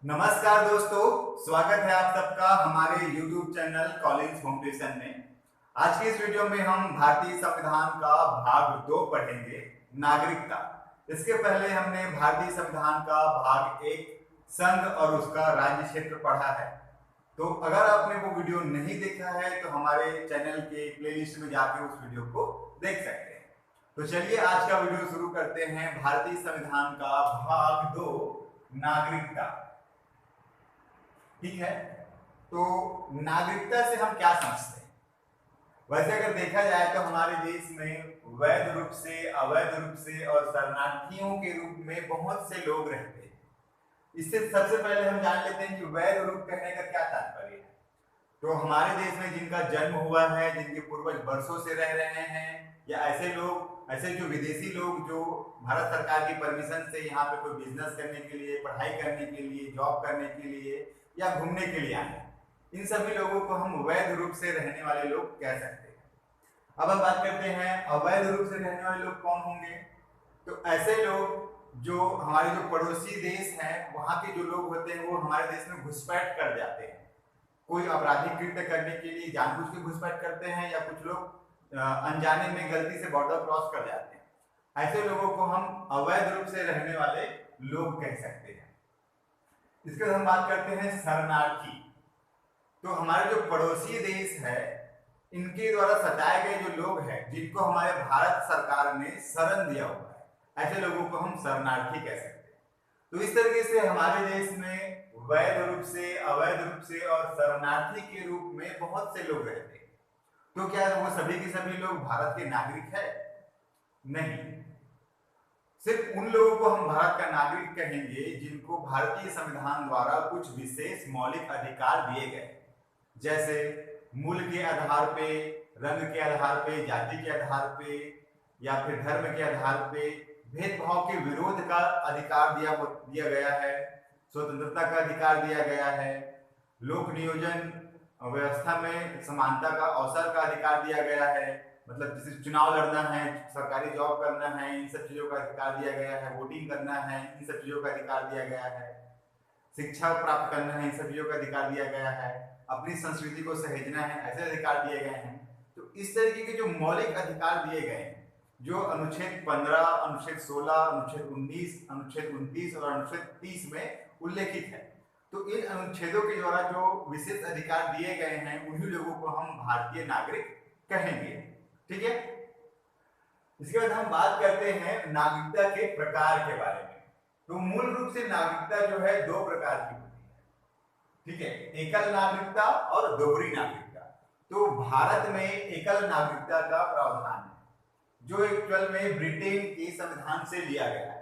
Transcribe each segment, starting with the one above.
नमस्कार दोस्तों, स्वागत है आप सबका हमारे YouTube चैनल कॉलिंस फाउंडेशन में। आज की इस वीडियो में हम भारतीय संविधान का भाग 2 पढ़ेंगे, नागरिकता। इसके पहले हमने भारतीय संविधान का भाग 1 संघ और उसका राज्य क्षेत्र पढ़ा है। तो अगर आपने वो वीडियो नहीं देखा है तो हमारे चैनल के प्लेलिस्ट में जाकर उस वीडियो को देख सकते हैं। तो चलिए आज का वीडियो शुरू करते हैं। भारतीय संविधान का भाग 2 नागरिकता। ठीक है, तो नागरिकता से हम क्या समझते हैं? वैसे अगर देखा जाए तो हमारे देश में वैध रूप से, अवैध रूप से और शरणार्थियों के रूप में बहुत से लोग रहते हैं। इससे सबसे पहले हम जान लेते हैं कि वैध रूप कहने का क्या तात्पर्य है। तो हमारे देश में जिनका जन्म हुआ है, जिनके पूर्वज वर्षों से रह रहे हैं, या ऐसे लोग, ऐसे जो विदेशी लोग जो भारत सरकार की परमिशन से यहाँ पे कोई बिजनेस करने के लिए, पढ़ाई करने के लिए, जॉब करने के लिए या घूमने के लिए आए, इन सभी लोगों को हम वैध रूप से रहने वाले लोग कह सकते हैं। अब हम बात करते हैं अवैध रूप से रहने वाले लोग कौन होंगे। तो ऐसे लोग जो हमारे जो पड़ोसी देश हैं वहां के जो लोग होते हैं वो हमारे देश में घुसपैठ कर जाते हैं। कोई आपराधिक कृत्य करने के लिए जानबूझ के घुसपैठ करते हैं, या कुछ लोग अनजाने में गलती से बॉर्डर क्रॉस कर जाते हैं। ऐसे लोगों को हम अवैध रूप से रहने वाले लोग कह सकते हैं। इसके बाद हम बात करते हैं शरणार्थी। तो हमारे जो पड़ोसी देश है इनके द्वारा सताए गए जो लोग हैं, जिनको हमारे भारत सरकार ने शरण दिया हुआ है, ऐसे लोगों को हम शरणार्थी कह सकते हैं। तो इस तरीके से हमारे देश में वैध रूप से, अवैध रूप से और शरणार्थी के रूप में बहुत से लोग रहते हैं। तो क्या वो सभी के सभी लोग भारत के नागरिक है? नहीं, सिर्फ उन लोगों को हम भारत का नागरिक कहेंगे जिनको भारतीय संविधान द्वारा कुछ विशेष मौलिक अधिकार दिए गए, जैसे मूल के आधार पे, रंग के आधार पे, जाति के आधार पे या फिर धर्म के आधार पे भेदभाव के विरोध का अधिकार दिया गया है, स्वतंत्रता का अधिकार दिया गया है, लोक नियोजन व्यवस्था में समानता का अवसर का अधिकार दिया गया है, मतलब जैसे चुनाव लड़ना है, सरकारी जॉब करना है, इन सब चीजों का अधिकार दिया गया है, वोटिंग करना है, इन सब चीजों का अधिकार दिया गया है, शिक्षा प्राप्त करना है, इन सब चीजों का अधिकार दिया गया है, अपनी संस्कृति को सहेजना है, ऐसे अधिकार दिए गए हैं। तो इस तरीके के जो मौलिक अधिकार दिए गए हैं, जो अनुच्छेद 15, अनुच्छेद 16, अनुच्छेद 19, अनुच्छेद 29 और अनुच्छेद 30 में उल्लेखित है, तो इन अनुच्छेदों के द्वारा जो विशेष अधिकार दिए गए हैं उन्हीं लोगों को हम भारतीय नागरिक कहेंगे। ठीक है, इसके बाद हम बात करते हैं नागरिकता के प्रकार के बारे में। तो मूल रूप से नागरिकता जो है दो प्रकार की होती है। ठीक है, एकल नागरिकता और दोहरी नागरिकता। तो भारत में एकल नागरिकता का प्रावधान है, जो एक्चुअल में ब्रिटेन के संविधान से लिया गया है।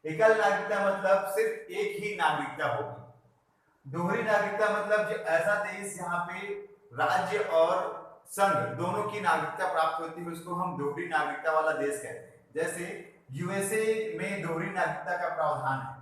एकल नागरिकता मतलब सिर्फ एक ही नागरिकता होगी। दोहरी नागरिकता मतलब जो ऐसा देश जहां पे राज्य और संघ दोनों की नागरिकता प्राप्त होती है उसको हम दोहरी नागरिकता वाला देश कहते हैं। जैसे यूएसए में दोहरी नागरिकता का प्रावधान है।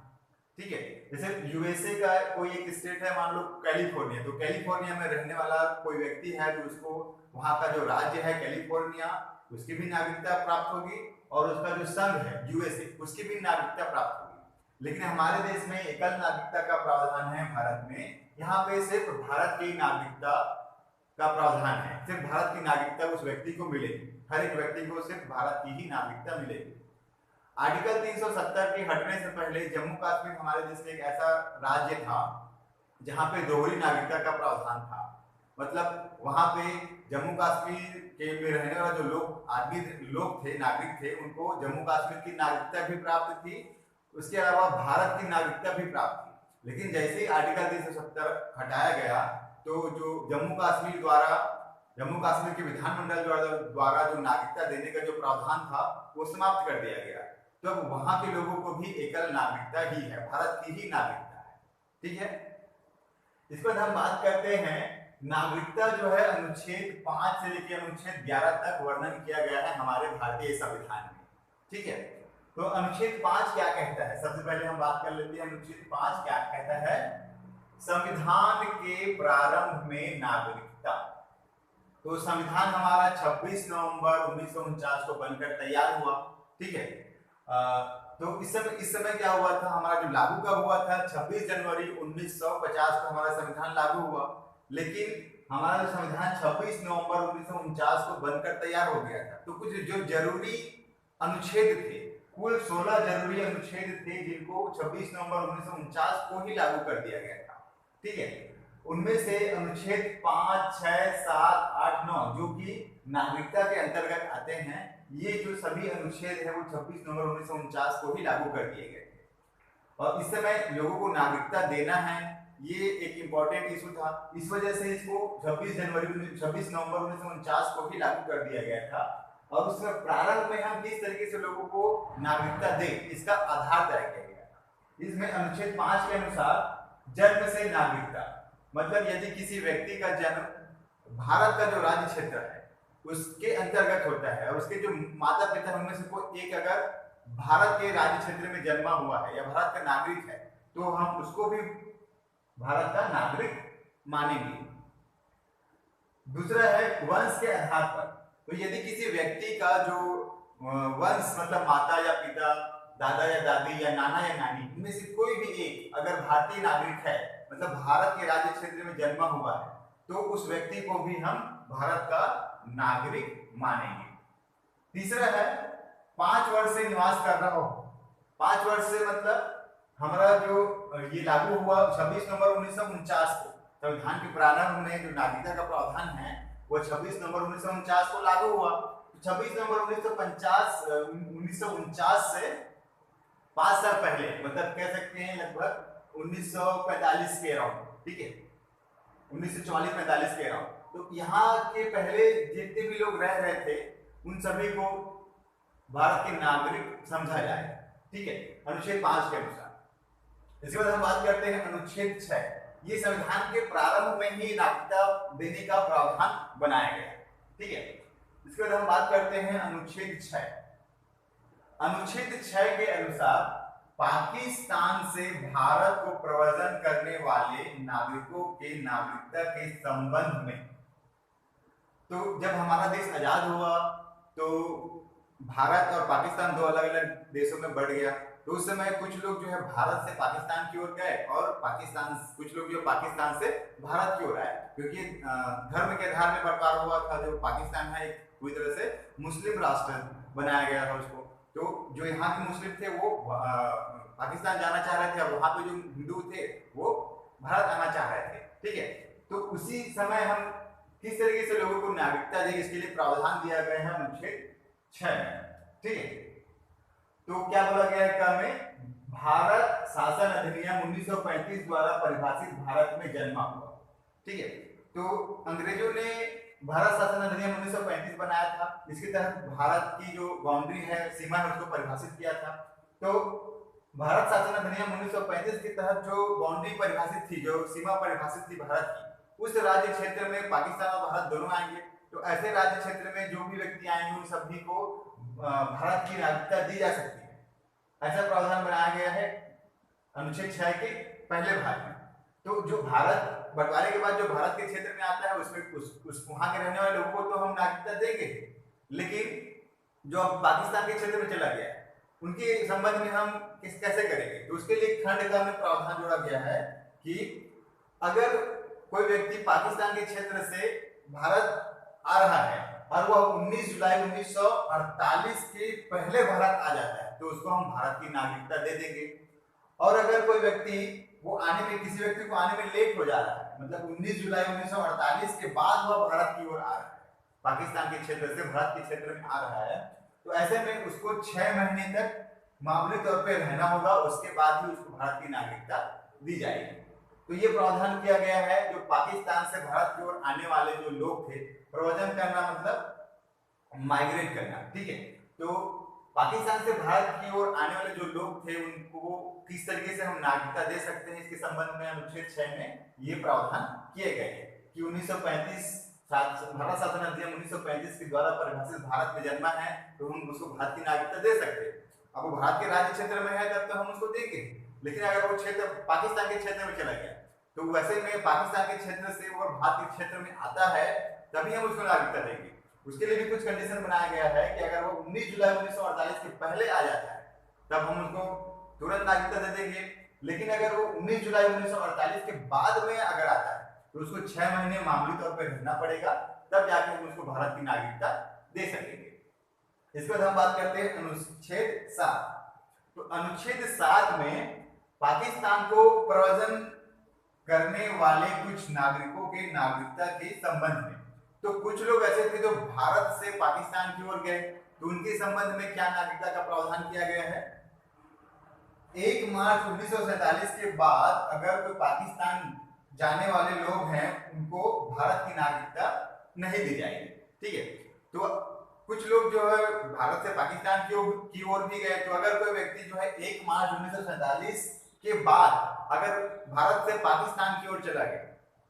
ठीक है, जैसे यूएसए का कोई एक स्टेट है, मान लो कैलिफोर्निया, तो कैलिफोर्निया में रहने वाला कोई व्यक्ति है तो उसको वहां का जो राज्य है कैलिफोर्निया, उसकी भी नागरिकता प्राप्त होगी, और उसका जो संघ है यूएसए, उसकी भी नागरिकता प्राप्त होगी। लेकिन हमारे देश में एकल नागरिकता का प्रावधान है भारत में। यहाँ पे सिर्फ भारत की नागरिकता का प्रावधान है, सिर्फ भारत की नागरिकता उस व्यक्ति को मिलेगी, हर एक व्यक्ति को सिर्फ भारत की ही नागरिकता मिलेगी। आर्टिकल 370 के हटने से पहले जम्मू कश्मीर हमारे देश में एक ऐसा राज्य था जहां पे दोहरी नागरिकता का प्रावधान था। मतलब वहां पे जम्मू कश्मीर के में रहने वाले जो लोग थे, नागरिक थे, उनको जम्मू कश्मीर की नागरिकता भी प्राप्त थी, उसके अलावा भारत की नागरिकता भी प्राप्त थी। लेकिन जैसे ही आर्टिकल 370 हटाया गया तो जो जम्मू कश्मीर के विधानमंडल द्वारा जो नागरिकता देने का जो प्रावधान था वो समाप्त कर दिया गया। तो अब वहां के लोगों को भी एकल नागरिकता ही है, भारत की ही नागरिकता है। ठीक है, इस पर हम बात करते हैं नागरिकता जो है अनुच्छेद 5 से लेकर अनुच्छेद 11 तक वर्णन किया गया है हमारे भारतीय संविधान में। ठीक है, तो अनुच्छेद 5 क्या कहता है? सबसे पहले हम बात कर लेते हैं अनुच्छेद 5 क्या कहता है। संविधान के प्रारंभ में नागरिकता। तो संविधान हमारा 26 नवंबर 1949 को बनकर तैयार हुआ। ठीक है, तो इस समय क्या हुआ था, हमारा जो लागू कब हुआ था, 26 जनवरी 1950 को हमारा संविधान लागू हुआ। लेकिन हमारा जो संविधान 26 नवंबर 1949 को बनकर तैयार हो गया था। तो कुछ जो जरूरी अनुच्छेद थे, कुल 16 जरूरी अनुच्छेद थे, जिनको 26 नवंबर 1949 को ही लागू कर दिया गया था। ठीक है, उनमें से अनुच्छेद 5, 6, 7, 8, 9 जो कि नागरिकता के अंतर्गत आते हैं, ये जो सभी अनुच्छेद है वो 26 नवंबर 1949 को ही लागू कर दिए गए थे। और इस समय लोगों को नागरिकता देना है, ये एक इंपॉर्टेंट इशू था। इस वजह से इसको 26 नवंबर 1949 को ही लागू कर दिया गया था। और उसमें प्रारंभ में हम किस तरीके से लोगों को नागरिकता दें, इसका आधार तय किया गया था। इसमें अनुच्छेद 5 के अनुसार जन्म से नागरिकता, मतलब यदि किसी व्यक्ति का जन्म भारत का जो राज्य क्षेत्र है उसके अंतर्गत होता है और उसके जो माता पिता उनमें से कोई एक अगर भारत के राज्य क्षेत्र में जन्मा हुआ है या भारत का नागरिक है, तो हम उसको भी भारत का नागरिक मानेंगे। दूसरा है वंश के आधार पर। तो यदि किसी व्यक्ति का जो वंश मतलब माता या पिता, दादा या दादी या नाना या नानी, इनमें से कोई भी एक अगर भारतीय नागरिक है, मतलब भारत के राज्य क्षेत्र में जन्मा हुआ है, तो उस व्यक्ति को भी हम भारत का नागरिक मानेंगे। तीसरा है 5 वर्ष से निवास कर रहा हो। 5 वर्ष से मतलब हमारा जो ये लागू हुआ 26 नवंबर 1949 को, संविधान के प्रारंभ में जो नागरिकता का प्रावधान है वो 26 नवंबर 1949 को लागू हुआ। 26 नवंबर 1949 से 5 साल पहले, मतलब कह सकते हैं लगभग 1945 के अराउंड, ठीक है, 1944-45 के अराउंड। तो यहाँ के पहले जितने भी लोग रह रहे थे उन सभी को भारत के नागरिक समझा जाए, ठीक है, अनुच्छेद 5 के अनुसार। इसके बाद हम बात करते हैं अनुच्छेद 6। ये संविधान के प्रारंभ में ही नागरिकता देने का प्रावधान बनाया गया, ठीक है। इसके बाद हम बात करते हैं अनुच्छेद 6। अनुच्छेद 6 के अनुसार पाकिस्तान से भारत को प्रव्रजन करने वाले नागरिकों के नागरिकता के संबंध में, तो जब हमारा देश आजाद हुआ तो भारत और पाकिस्तान दो अलग अलग देशों में बढ़ गया। तो उस समय कुछ लोग जो है भारत से पाकिस्तान की ओर गए और कुछ लोग जो पाकिस्तान से भारत की ओर आए, क्योंकि धर्म के आधार में बंटवारा हुआ था। जो पाकिस्तान है एक पूरी तरह से मुस्लिम राष्ट्र बनाया गया था उसको। तो जो यहाँ के मुस्लिम थे वो पाकिस्तान जाना चाह रहे थे और वहाँ पे जो हिंदू थे वो भारत आना चाह रहे थे, ठीक है। तो उसी समय हम किस तरीके से लोगों को नागरिकता दें, इसके लिए प्रावधान दिया गया है अनुच्छेद 6 में, ठीक है। तो क्या बोला गया है क्रम में, भारत शासन अधिनियम 1935 द्वारा परिभाषित भारत में जन्मा हुआ, ठीक है। तो अंग्रेजों ने भारत शासन अधिनियम 1935 बनाया था। इसके तहत भारत की जो बाउंड्री है, सीमा है, उसको परिभाषित किया था। तो भारत शासन अधिनियम 1935 के तहत जो बाउंड्री परिभाषित थी, जो सीमा परिभाषित थी भारत की, उस राज्य क्षेत्र में पाकिस्तान और भारत दोनों आएंगे। तो ऐसे राज्य क्षेत्र में जो भी व्यक्ति आएंगे उन सभी को भारत की नागरिकता दी जा सकती है। ऐसा प्रावधान बनाया गया है अनुच्छेद 6 के पहले भाग में। तो जो भारत बंटवारे के बाद जो भारत के क्षेत्र में आता है उसमें वहां के रहने वाले लोगों को तो हम नागरिकता देंगे, लेकिन जो पाकिस्तान के क्षेत्र में चला गया है उनके संबंध में हम कैसे करेंगे। तो उसके लिए खंड का में प्रावधान जोड़ा गया है कि अगर कोई व्यक्ति पाकिस्तान के क्षेत्र से भारत आ रहा है और वह 19 जुलाई 1948 के पहले भारत आ जाता है, तो उसको हम भारत की नागरिकता दे देंगे। और अगर कोई व्यक्ति किसी व्यक्ति को आने में लेट हो जा रहा है, मतलब 19 जुलाई 1948 के बाद वह भारत की ओर आ रहा है, पाकिस्तान के क्षेत्र से भारत के क्षेत्र में आ रहा है, तो ऐसे में उसको 6 महीने तक मामूली तौर पर रहना होगा, उसके बाद ही उसको भारत की नागरिकता दी जाएगी। तो ये प्रावधान किया गया है। जो पाकिस्तान से भारत की ओर आने वाले जो लोग थे, प्रव्रजन करना मतलब माइग्रेट करना, ठीक है। तो पाकिस्तान से भारत की ओर आने वाले जो लोग थे उनको किस तरीके से हम नागरिकता दे सकते हैं, इसके संबंध में अनुच्छेद 6 में ये प्रावधान किए गए हैं कि 1935 भारत शासन अधिनियम 1935 के द्वारा परिभाषित भारत में जन्मा है तो हम उसको भारत की नागरिकता दे सकते हैं। अब वो भारत के राज्य क्षेत्र में है तब तो हम उसको देंगे, लेकिन अगर वो क्षेत्र पाकिस्तान के क्षेत्र में चला गया तो वैसे में पाकिस्तान के क्षेत्र से वो भारत के क्षेत्र में आता है तभी हम उसको नागरिकता देंगे। उसके लिए भी कुछ कंडीशन बनाया गया है कि अगर वो 19 जुलाई 1948 के पहले आ जाता है तब हम उसको तुरंत नागरिकता दे देंगे। लेकिन अगर वो 19 जुलाई 1948 के बाद में अगर आता है तो उसको 6 महीने मामूली तौर पर रहना पड़ेगा, तब जाके हम उसको भारत की नागरिकता दे सकेंगे। इसके बाद हम बात करते हैं अनुच्छेद 7। तो अनुच्छेद 7 में पाकिस्तान को प्रव्रजन करने वाले कुछ नागरिकों के नागरिकता के संबंध में, तो कुछ लोग ऐसे थे जो भारत से पाकिस्तान की ओर गए, तो उनके संबंध में क्या नागरिकता का प्रावधान किया गया है। 1 मार्च 1947 के बाद अगर कोई पाकिस्तान जाने वाले लोग हैं उनको भारत की नागरिकता नहीं दी जाएगी। ठीक है, तो कुछ लोग जो है भारत से पाकिस्तान की ओर भी गए, तो अगर कोई व्यक्ति जो है 1 मार्च 1947 के बाद अगर भारत से पाकिस्तान की ओर चला गया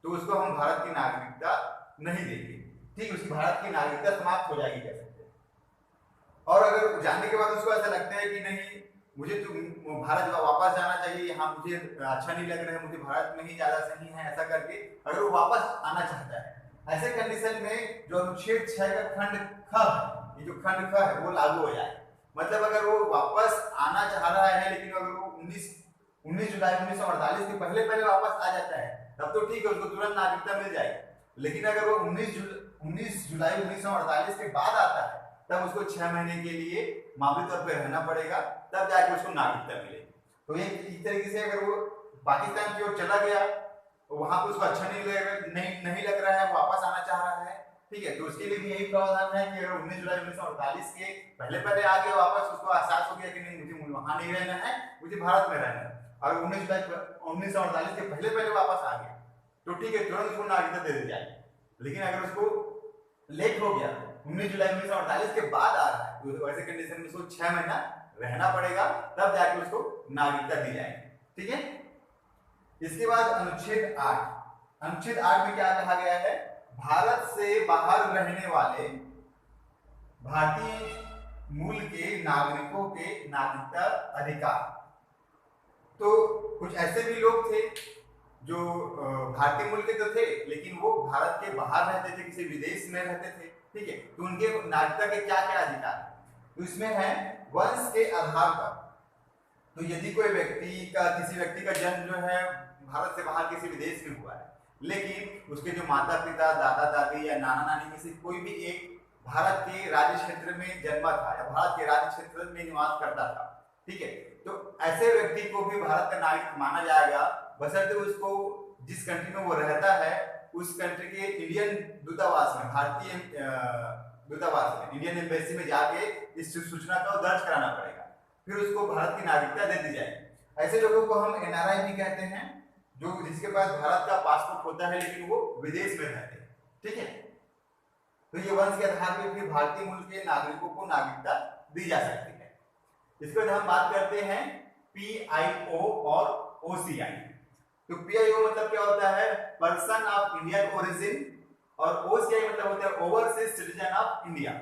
तो उसको हम भारत की नागरिकता नहीं देंगे। ठीक, उसकी भारत की नागरिकता समाप्त हो जाएगी कह सकते हैं। और अगर जाने के बाद उसको ऐसा लगता है कि नहीं मुझे तो भारत वापस जाना चाहिए, यहाँ मुझे अच्छा नहीं लग रहा है, मुझे भारत में ही ज्यादा सही है, ऐसा करके अगर वो वापस आना चाहता है, ऐसे कंडीशन में जो अनुच्छेद 6 का खंड ख है, ये जो खंड ख है वो लागू हो जाए। मतलब अगर वो वापस आना चाह रहा है लेकिन अगर वो 19 जुलाई 1948 के पहले वापस आ जाता है तब तो ठीक है, उसको तुरंत नागरिकता मिल जाएगी। लेकिन अगर वो 19 जुलाई 1948 के बाद आता है तब उसको 6 महीने के लिए मामूली तौर पर रहना पड़ेगा, तब जाके उसको नागरिकता मिलेगी। तो ये इस तरीके से अगर वो पाकिस्तान की ओर चला गया वहां पर उसको अच्छा नहीं लग रहा है, वापस आना चाह रहा है, ठीक है, तो उसके लिए भी यही प्रावधान है कि अगर 19 जुलाई 1948 के पहले आ गया वापस, उसको एहसास हो गया कि नहीं मुझे वहां नहीं रहना है, मुझे भारत में रहना है, और 19 जुलाई 1948 के पहले वापस आ गया तो ठीक है, तुरंत उसको नागरिकता दे दी जाएगी। लेकिन अगर उसको लेट हो गया 19 जुलाई 1948 के बाद आ रहा है तो ऐसे कंडीशन में उसको 6 महीना रहना पड़ेगा, तब जाके उसको नागरिकता दी जाएगी। ठीक है, इसके बाद अनुच्छेद 8। अनुच्छेद 8 में क्या कहा गया है, भारत से बाहर रहने वाले भारतीय मूल के नागरिकों के नागरिकता अधिकार। तो कुछ ऐसे भी लोग थे जो भारतीय मूल के तो थे लेकिन वो भारत के बाहर रहते थे, किसी विदेश में रहते थे, ठीक है, तो उनके नागरिकता के क्या क्या अधिकार है, तो इसमें है वंश के आधार पर। तो यदि कोई किसी व्यक्ति का जन्म जो है भारत से बाहर किसी विदेश में हुआ है, लेकिन उसके जो माता पिता दादा दादी या नाना नानी में से कोई भी एक भारत के राज्य क्षेत्र में जन्मा था या भारत के राज्य क्षेत्र में निवास करता था, ठीक है, तो ऐसे व्यक्ति को भी भारत का नागरिक माना जाएगा, बशर्ते उसको जिस कंट्री में वो रहता है उस कंट्री के इंडियन दूतावास में, भारतीय दूतावास में, इंडियन एम्बेसी में जाके इस सूचना को दर्ज कराना पड़ेगा, फिर उसको भारत की नागरिकता दे दी जाएगी। ऐसे लोगों को हम एनआरआई भी कहते हैं, जो जिसके पास भारत का पासपोर्ट होता है लेकिन वो विदेश में रहते हैं। ठीक है, तो ये वंश के आधार पर भी भारतीय मूल के नागरिकों को नागरिकता दी जा सकती है। इसके बाद हम बात करते हैं पीआईओ और ओसीआई। तो पीआईओ मतलब क्या होता है, पर्सन ऑफ इंडियन ओरिजिन, और ओसीआई मतलब होता है ओवरसीज सिटीजन ऑफ इंडिया।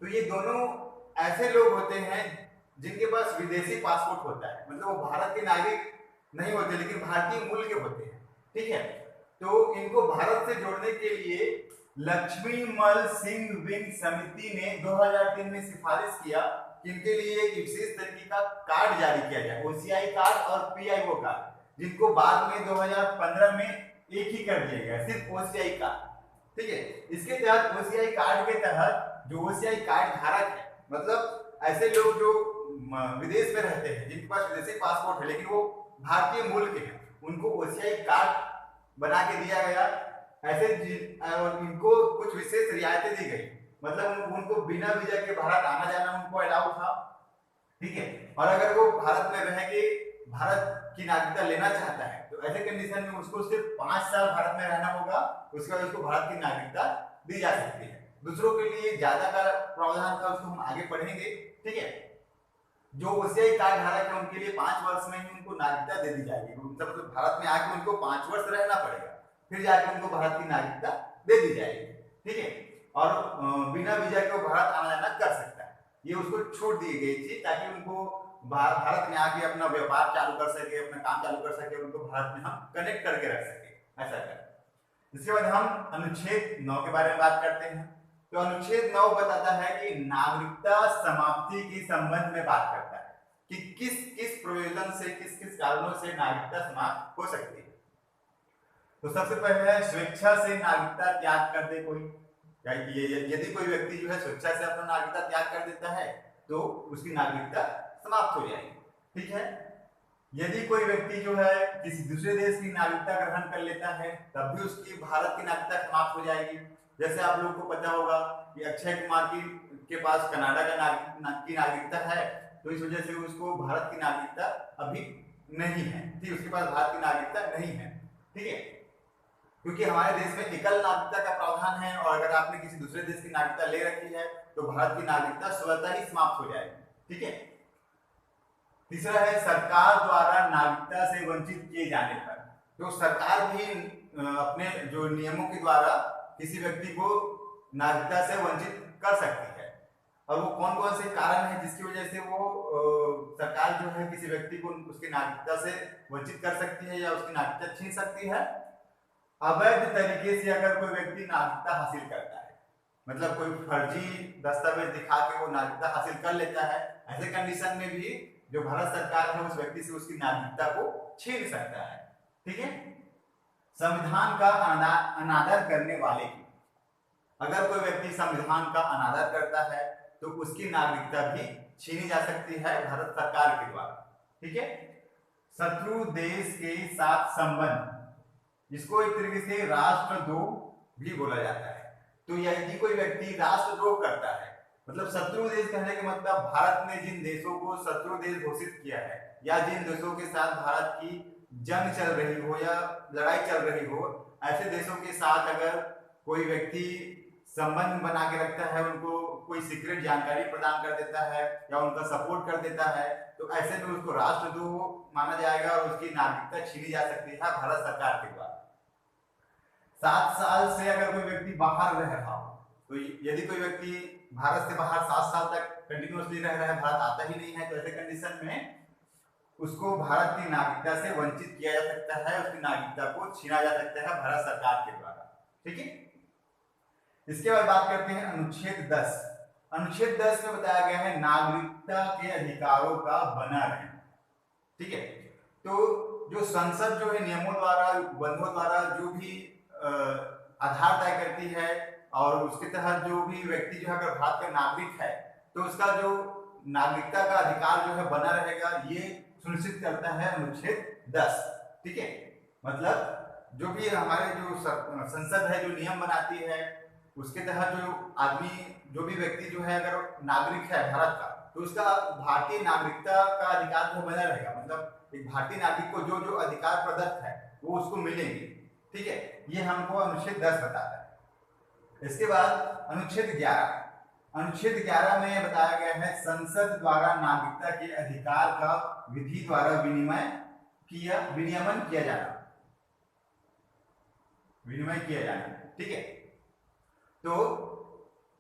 तो ये दोनों ऐसे लोग होते हैं जिनके पास विदेशी पासपोर्ट होता है, मतलब वो भारत के नागरिक नहीं होते लेकिन भारतीय मूल के होते हैं। ठीक है, तो इनको भारत से जोड़ने के लिए लक्ष्मीमल सिंह विंग समिति ने 2003 में सिफारिश किया कि इनके लिए एक विशेष तरीके का कार्ड जारी किया जाए, ओसीआई कार्ड और पीआईओ कार्ड, जिनको बाद में 2015 में एक ही कर दिया गया, सिर्फ ओसीआई कार्ड। ठीक है, इसके तहत ओसीआई कार्ड के तहत जो ओसीआई कार्ड धारक है, मतलब ऐसे लोग जो विदेश में रहते हैं जिनके पास विदेशी पासपोर्ट है लेकिन वो भारतीय मूल के हैं, उनको ओसीआई कार्ड बना के दिया गया। ऐसे और इनको कुछ विशेष रियायतें दी गई, मतलब उनको बिना वीजा के भारत आना जाना उनको अलाउ था। ठीक है, और अगर वो भारत में रह के भारत की नागरिकता लेना चाहता है तो ऐसे कंडीशन में उसको सिर्फ 5 साल भारत में रहना होगा, उसके बाद उसको भारत की नागरिकता दी जा सकती है। दूसरों के लिए ज्यादा का प्रावधान था, उसको हम आगे पढ़ेंगे। ठीक है, जो ओसीआई कार्ड धारक है उनके लिए 5 वर्ष में ही उनको नागरिकता दे दी जाएगी, मतलब भारत में आके उनको 5 वर्ष रहना पड़ेगा, फिर जाके उनको भारत की नागरिकता दे दी जाएगी। ठीक है, और बिना वीजा के वो भारत आना जाना कर सकता है, ये उसको छूट दी गई थी ताकि उनको भारत में आके अपना व्यापार चालू कर सके, अपना काम चालू कर सके, उनको भारत में हम कनेक्ट करके रख सके, ऐसा कर। इसके बाद हम अनुच्छेद 9 के बारे में बात करते हैं। तो अनुच्छेद 9 बताता है कि नागरिकता समाप्ति के संबंध में बात करता है। कि किस किस प्रयोजन से, किस किस कारणों से नागरिकता समाप्त हो सकती है। तो सबसे पहले है स्वेच्छा से नागरिकता त्याग कर दे कोई, यदि कोई व्यक्ति जो है स्वेच्छा से अपना नागरिकता त्याग कर देता है तो उसकी नागरिकता समाप्त हो जाएगी, ठीक है। यदि कोई व्यक्ति जो है किसी दूसरे देश की नागरिकता ग्रहण कर लेता है तब भी उसकी भारत की नागरिकता समाप्त हो जाएगी। जैसे आप लोग को पता होगा कि अक्षय कुमार के पास कनाडा की नागरिकता है, तो इस वजह से उसको भारत की नागरिकता अभी नहीं है, ठीक, उसके पास भारत की नागरिकता नहीं है, ठीक है, क्योंकि हमारे देश में एकल नागरिकता का प्रावधान है और अगर आपने किसी दूसरे देश की नागरिकता ले रखी है तो भारत की नागरिकता स्वतः ही समाप्त हो जाएगी, ठीक है। तीसरा है सरकार द्वारा नागरिकता से वंचित किए जाने पर, तो सरकार भी अपने जो नियमों के द्वारा किसी व्यक्ति को नागरिकता से वंचित कर सकती है, और वो कौन कौन से कारण हैं जिसकी वजह से वो सरकार जो है किसी व्यक्ति को उसकी नागरिकता से वंचित कर सकती है या उसकी नागरिकता छीन सकती है। अवैध तरीके से अगर कोई व्यक्ति नागरिकता हासिल करता है, मतलब कोई फर्जी दस्तावेज दिखा के वो नागरिकता हासिल कर लेता है, ऐसे कंडीशन में भी जो भारत सरकार है उस व्यक्ति से उसकी नागरिकता को छीन सकता है, ठीक है। संविधान का अनादर करने वाले की, अगर कोई व्यक्ति संविधान का अनादर करता है तो उसकी नागरिकता भी छीनी जा सकती है भारत सरकार के द्वारा, ठीक है। शत्रु देश के साथ संबंध, जिसको एक तरीके से राष्ट्रद्रोह भी बोला जाता है, तो यदि कोई व्यक्ति राष्ट्रद्रोह करता है, मतलब शत्रु देश कहने के मतलब भारत ने जिन देशों को शत्रु देश घोषित किया है या जिन देशों के साथ भारत की जंग चल रही हो या लड़ाई चल रही हो, ऐसे देशों के साथ अगर कोई व्यक्ति संबंध बना के रखता है, उनको कोई सीक्रेट जानकारी प्रदान कर देता है या उनका सपोर्ट कर देता है, तो ऐसे में उसको राष्ट्रद्रोह माना जाएगा और उसकी नागरिकता छीनी जा सकती है भारत सरकार के द्वारा। 7 साल से अगर कोई व्यक्ति बाहर रह रहा हो, तो यदि कोई व्यक्ति भारत से बाहर 7 साल तक कंटिन्यूअसली रह रहा है, भारत आता ही नहीं है, तो ऐसे कंडीशन में उसको भारत की नागरिकता से वंचित किया जा सकता है, उसकी नागरिकता को छीना जा सकता है भारत सरकार के द्वारा, ठीक है। इसके बाद बात करते हैं अनुच्छेद 10। अनुच्छेद 10 में बताया गया है नागरिकता के अधिकारों का बना रहना, ठीक है। तो जो संसद जो है नियमों द्वारा, उपबंधों द्वारा जो भी आधार तय करती है और उसके तहत जो भी व्यक्ति जो है अगर भारत का नागरिक है तो उसका जो नागरिकता का अधिकार जो है बना रहेगा, ये सुनिश्चित करता है अनुच्छेद 10, ठीक है। मतलब जो भी हमारे जो संसद है जो नियम बनाती है उसके तहत जो आदमी, जो भी व्यक्ति जो है अगर नागरिक है भारत का, तो उसका भारतीय नागरिकता का अधिकार जो बना रहेगा, मतलब एक भारतीय नागरिक को जो जो अधिकार प्रदत्त है वो उसको मिलेंगे, ठीक है। ये हमको अनुच्छेद 10 बताता है। इसके बाद अनुच्छेद 11। अनुच्छेद 11 में बताया गया है संसद द्वारा नागरिकता के अधिकार का विधि द्वारा विनियमन किया जाना, ठीक है। तो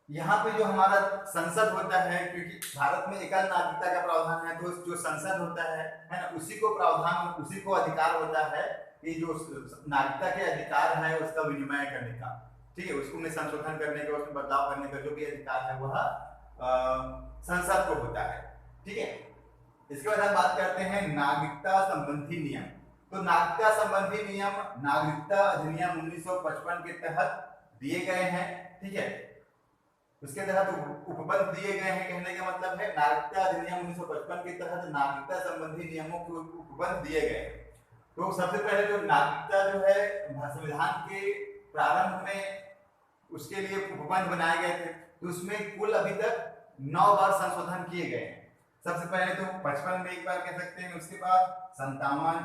यहाँ पे जो हमारा संसद होता है, क्योंकि भारत में एकल नागरिकता का प्रावधान है, तो जो संसद होता है ना, उसी को प्रावधान, उसी को अधिकार होता है कि जो नागरिकता के अधिकार है उसका विनिमय करने का, ठीक है, उसको में संशोधन करने का, उसमें बदलाव करने का जो भी अधिकार है वह संसद को होता है, ठीक है। इसके बाद हम बात करते हैं नागरिकता संबंधी नियम। तो नागरिकता संबंधी नियम नागरिकता अधिनियम 1955 के तहत दिए गए हैं, ठीक है। उसके तहत उपबंध दिए गए हैं, कहने का मतलब है नागरिकता अधिनियम 1955 के तहत नागरिकता संबंधी नियमों के उपबंध दिए गए हैं। तो सबसे पहले जो नागरिकता जो है संविधान के प्रारंभ में उसके लिए उपबंध बनाए गए थे, तो उसमें कुल अभी तक 9 बार संशोधन किए गए हैं। सबसे पहले तो 55 में एक बार कह सकते हैं, उसके बाद 57,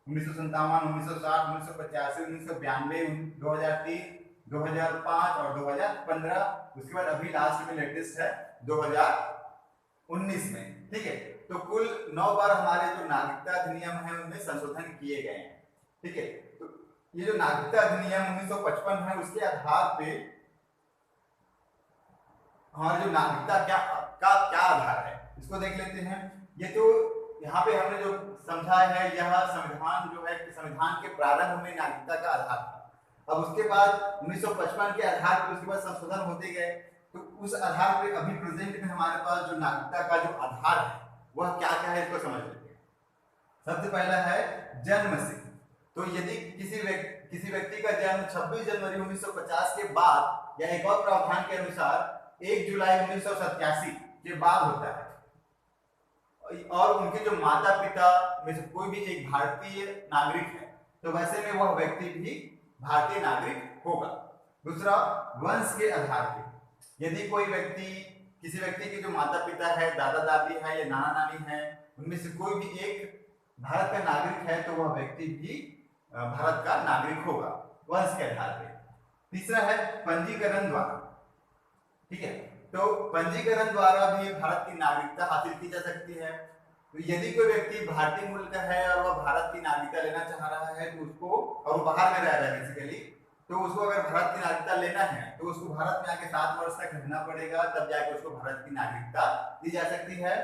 1957, 1960, 1985, 1992, 2003, 2005 और 2015, उसके बाद अभी लास्ट में लेटेस्ट है 2019 में, ठीक है। तो कुल 9 बार हमारे जो नागरिकता अधिनियम है उनमें संशोधन किए गए हैं, ठीक है। तो ये जो नागरिकता अधिनियम 1955 है उसके आधार पे हमारी जो नागरिकता क्या आधार है इसको देख लेते हैं। ये तो यहाँ पे हमने जो समझा है यह संविधान जो है, संविधान के प्रारंभ में नागरिकता का आधार था। अब उसके बाद 1955 के आधार पर उसके बाद संशोधन होते गए, तो उस आधार पे अभी प्रेजेंट में हमारे पास जो नागरिकता का जो आधार है वह क्या क्या है इसको समझ लेते हैं। सबसे पहला है जन्म से। तो यदि किसी व्यक्ति का जन्म 26 जनवरी 1950 के बाद या एक और प्रावधान के अनुसार 1 जुलाई 1987 के बाद होता है और उनके जो माता पिता में से कोई भी एक भारतीय नागरिक है तो वैसे में वह व्यक्ति भी भारतीय नागरिक होगा। दूसरा, वंश के आधार पर यदि कोई व्यक्ति किसी व्यक्ति के जो माता पिता है, दादा दादी है या नाना नानी है, उनमें से कोई भी एक भारत का नागरिक है तो वह व्यक्ति भी भारत का नागरिक होगा वंश के आधार पर। तीसरा है पंजीकरण द्वारा। ठीक है, तो पंजीकरण द्वारा भी भारत की नागरिकता हासिल की जा सकती है। तो यदि कोई व्यक्ति भारतीय मूल का है और वह भारत की नागरिकता लेना चाह रहा है तो उसको, और वो बाहर में रह रहा है बेसिकली, तो उसको अगर भारत की नागरिकता लेना है तो उसको भारत में आके 7 वर्ष तक रहना पड़ेगा, तब जाके उसको भारत की नागरिकता दी जा सकती है।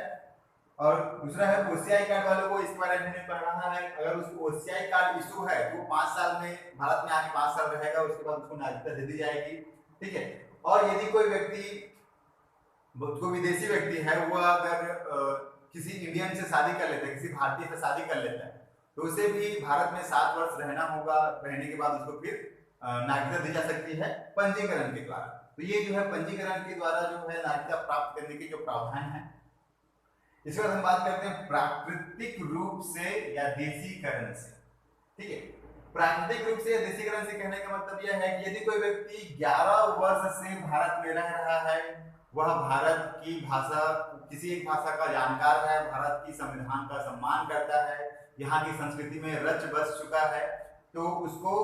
और दूसरा है ओसीआई कार्ड वालों को, इसके बारे में हमने पढ़ा है, अगर उसको ओसीआई कार्ड इशू है तो वो 5 साल में भारत में आके 5 साल रहेगा, उसके बाद उसको नागरिकता दे दी जाएगी। ठीक है, और यदि कोई व्यक्ति, कोई विदेशी व्यक्ति है, वो अगर किसी इंडियन से शादी कर लेता है, किसी भारतीय से शादी कर लेता है तो उसे भी भारत में 7 वर्ष रहना होगा, रहने के बाद उसको फिर नागरिकता दी जा सकती है पंजीकरण के द्वारा। तो ये जो है पंजीकरण के द्वारा जो है नागरिकता प्राप्त करने के जो प्रावधान है। इसके बाद हम बात करते हैं प्राकृतिक रूप से या देशीकरण से। ठीक है, प्राकृतिक रूप से या देशीकरण से कहने का मतलब यह है कि यदि कोई व्यक्ति 11 वर्ष से भारत में रह रहा है, वह भारत की भाषा, किसी एक भाषा का जानकार है, भारत की संविधान का सम्मान करता है, यहाँ की संस्कृति में रच बस चुका है, तो उसको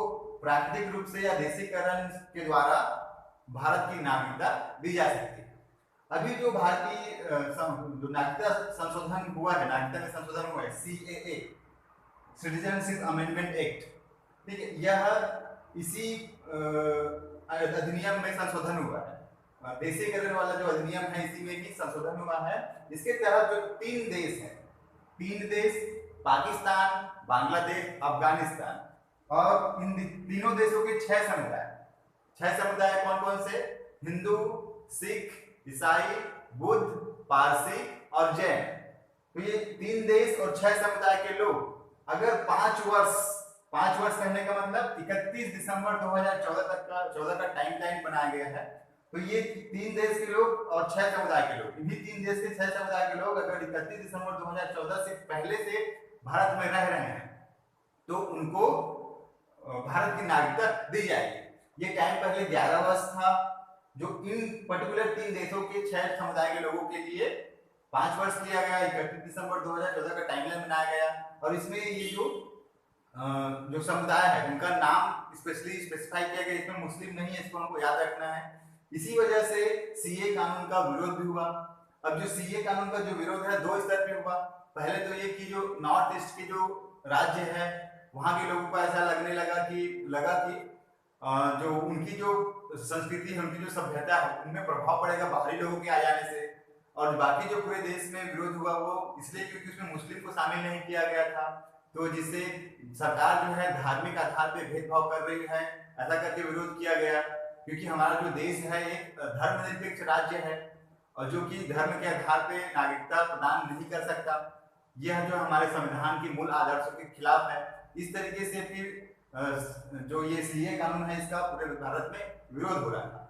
प्राकृतिक रूप से या देशीकरण के द्वारा भारत की नागरिकता दी जा सकती है। अभी जो भारतीय जो नागरिकता संशोधन हुआ है, नागरिकता में संशोधन हुआ है, CAA, सिटीजनशिप अमेंडमेंट एक्ट, ठीक है, यह इसी अधिनियम में संशोधन हुआ है। देशीकरण वाला जो अधिनियम है इसी में भी संशोधन हुआ है। इसके तहत जो 3 देश हैं, 3 देश पाकिस्तान, बांग्लादेश, अफगानिस्तान, और इन तीनों देशों के 6 समुदाय, 6 समुदाय कौन कौन से? हिंदू, सिख, ईसाई, बुद्ध, पारसी और जैन। तो ये 3 देश और 6 समुदाय के लोग अगर 5 वर्ष कहने का मतलब 31 दिसंबर 2014 तक का 14 का टाइम लाइन बनाया गया है। तो ये 3 देश के लोग और 6 समुदाय के लोग, इन्हीं 3 देश के 6 समुदाय के लोग अगर 31 दिसंबर 2014 से पहले से भारत में रह रहे हैं तो उनको भारत की नागरिकता दी जाएगी। ये टाइम पहले 11 वर्ष था, जो इन पर्टिकुलर 3 देशों के 6 समुदाय के लोगों के लिए 5 वर्ष किया गया। 31 दिसंबर 2014 का टाइमलाइन बनाया गया और इसमें ये जो समुदाय है उनका नाम स्पेशली स्पेसिफाई किया गया। इसमें मुस्लिम नहीं है, इसको हमको याद रखना है। इसी वजह से सीए कानून का विरोध भी हुआ। अब जो सीए कानून का जो विरोध है 2 स्तर पे हुआ। पहले तो ये कि जो नॉर्थ ईस्ट के जो राज्य है वहां के लोगों को ऐसा लगने लगा कि जो उनकी जो संस्कृति है, उनकी जो सभ्यता है, उनमें प्रभाव पड़ेगा बाहरी लोगों के आ जाने से। और बाकी जो पूरे देश में विरोध हुआ वो इसलिए क्योंकि उसमें मुस्लिम को शामिल नहीं किया गया था। तो जिससे सरकार जो है धार्मिक आधार पे भेदभाव कर रही है, ऐसा करके विरोध किया गया। क्योंकि हमारा जो देश है एक धर्मनिरपेक्ष राज्य है और जो कि धर्म के आधार पे नागरिकता प्रदान नहीं कर सकता। यह जो हमारे संविधान की मूल आदर्शों के खिलाफ है। इस तरीके से फिर जो ये सीए कानून है इसका पूरे भारत में विरोध हो रहा था।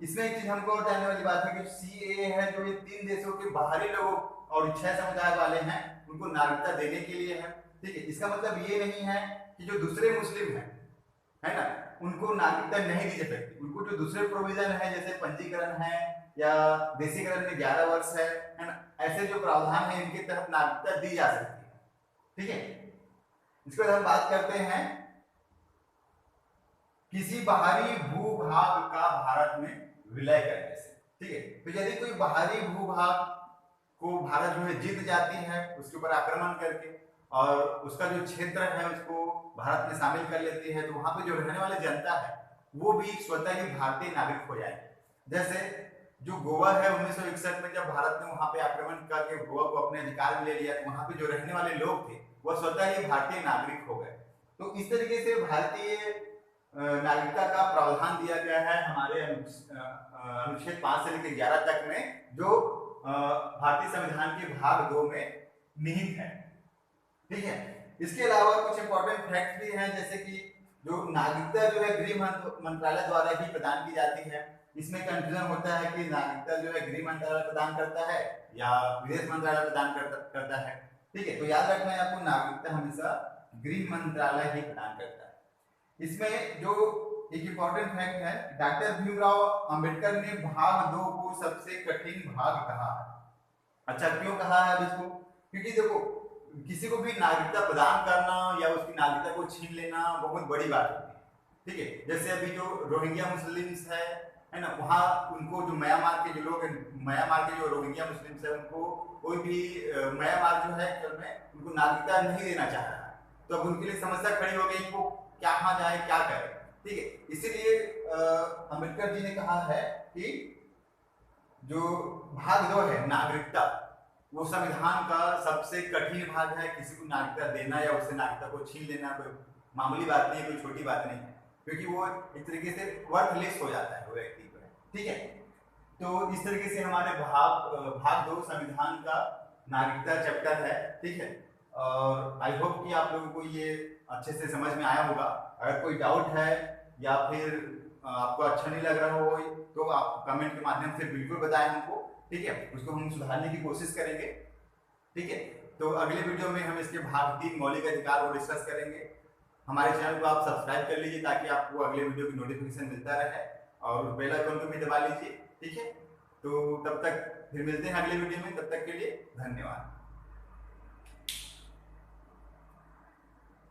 इसमें एक चीज हमको और जानने वाली बात है कि सीए है जो ये 3 देशों के बाहरी लोगों और 6 समुदाय वाले हैं उनको नागरिकता देने के लिए है। ठीक है, इसका मतलब ये नहीं है कि जो दूसरे मुस्लिम है ना, उनको नागरिकता नहीं दी जा सकती। उनको जो दूसरे प्रोविजन है जैसे पंजीकरण है या देशीकरण में 11 वर्ष है ना, ऐसे जो प्रावधान है इनके तहत नागरिकता दी जा सकती है। ठीक है, इसके बाद हम बात करते हैं किसी बाहरी भूभाग का भारत में विलय करने से। ठीक है, तो यदि कोई बाहरी भूभाग को भारत जो है जीत जाती है उसके ऊपर आक्रमण करके और उसका जो क्षेत्र है उसको भारत में शामिल कर लेती है, तो वहां पे जो रहने वाली जनता है वो भी स्वतः ही भारतीय नागरिक हो जाएगी। जैसे जो गोवा है 1961 में जब भारत ने वहां पे आक्रमण करके गोवा को अपने अधिकार में ले लिया तो वहां पे जो रहने वाले लोग थे वो स्वतः ही भारतीय नागरिक हो गए। तो इस तरीके से भारतीय नागरिकता का प्रावधान दिया गया है हमारे अनुच्छेद 5 से लेकर 11 तक में, जो भारतीय संविधान के भाग 2 में निहित है। ठीक है, इसके अलावा कुछ इंपॉर्टेंट फैक्ट भी हैं, जैसे कि जो नागरिकता जो है गृह मंत्रालय द्वारा ही प्रदान की जाती है। इसमें कंफ्यूजन होता है कि नागरिकता जो है गृह मंत्रालय प्रदान करता है या विदेश मंत्रालय प्रदान करता है। ठीक है, तो याद रखना है आपको, नागरिकता हमेशा गृह मंत्रालय ही प्रदान करता है। इसमें जो एक इंपॉर्टेंट फैक्ट है, डॉक्टर भीमराव अंबेडकर ने भाग 2 को सबसे कठिन भाग कहा है। अच्छा, क्यों कहा है अब इसको? क्योंकि देखो, किसी को भी नागरिकता प्रदान करना या उसकी नागरिकता को छीन लेना बहुत बड़ी बात होती है। ठीक है, जैसे अभी जो रोहिंग्या मुस्लिम्स है ना, वहाँ उनको जो म्यांमार के जो लोग, म्यांमार के जो रोहिंग्या मुस्लिम्स है, उनको कोई भी म्यांमार जो है में उनको नागरिकता नहीं देना चाह रहा है। तो अब उनके लिए समस्या खड़ी हो गई, वो क्या कहाँ जाए, क्या करे। ठीक है, इसीलिए अम्बेडकर जी ने कहा है कि जो भाग 2 है नागरिकता, वो संविधान का सबसे कठिन भाग है। किसी को नागरिकता देना या उससे नागरिकता को छीन लेना कोई मामूली बात नहीं है, कोई छोटी बात नहीं है, क्योंकि वो एक तरीके से वर्थलेस हो जाता है वो व्यक्ति को। ठीक है, तो इस तरीके से हमारे भाग 2 संविधान का नागरिकता चैप्टर है। ठीक है, और आई होप कि आप लोगों को ये अच्छे से समझ में आया होगा। अगर कोई डाउट है या फिर आपको अच्छा नहीं लग रहा हो तो आप कमेंट के माध्यम से बिल्कुल बताएं हमको। ठीक है, उसको हम सुधारने की कोशिश करेंगे। ठीक है, तो अगले वीडियो में हम इसके भाग 3 मौलिक अधिकार को डिस्कस करेंगे। हमारे चैनल को आप सब्सक्राइब कर लीजिए ताकि आपको अगले वीडियो की नोटिफिकेशन मिलता रहे, और बेल आइकन को भी दबा लीजिए। ठीक है, तो तब तक फिर मिलते हैं अगले वीडियो में, तब तक के लिए धन्यवाद।